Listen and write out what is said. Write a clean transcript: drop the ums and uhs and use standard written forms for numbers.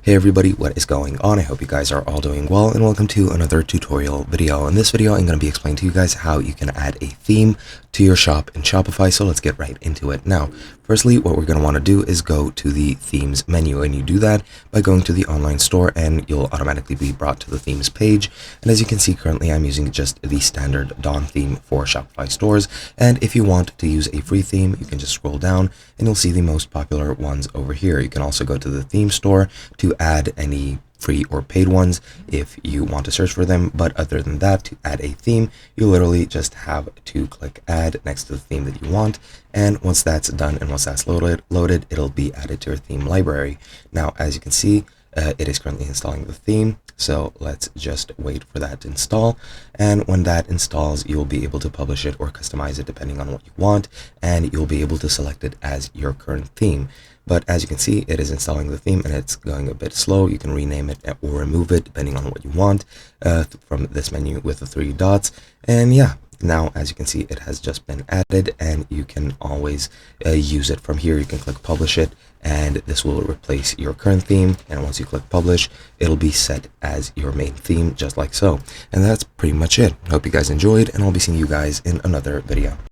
Hey everybody, what is going on? I hope you guys are all doing well, and welcome to another tutorial video. In this video, I'm going to be explaining to you guys how you can add a theme to your shop in Shopify, so let's get right into it. Now, firstly, what we're going to want to do is go to the themes menu, and you do that by going to the online store, and you'll automatically be brought to the themes page. And as you can see, currently I'm using just the standard Dawn theme for Shopify stores, and if you want to use a free theme, you can just scroll down and you'll see the most popular ones over here. You can also go to the theme store to add any free or paid ones if you want to search for them, but other than that, to add a theme, you literally just have to click add next to the theme that you want, and once that's done and once that's loaded, it'll be added to your theme library. Now, as you can see, it is currently installing the theme, so let's just wait for that to install, and when that installs, you'll be able to publish it or customize it depending on what you want, and you'll be able to select it as your current theme. But as you can see, it is installing the theme and it's going a bit slow. You can rename it or remove it depending on what you want from this menu with the three dots. And yeah, now as you can see, it has just been added, and you can always use it from here. You can click publish it, and this will replace your current theme. And once you click publish, it'll be set as your main theme, just like so. And that's pretty much it. Hope you guys enjoyed, and I'll be seeing you guys in another video.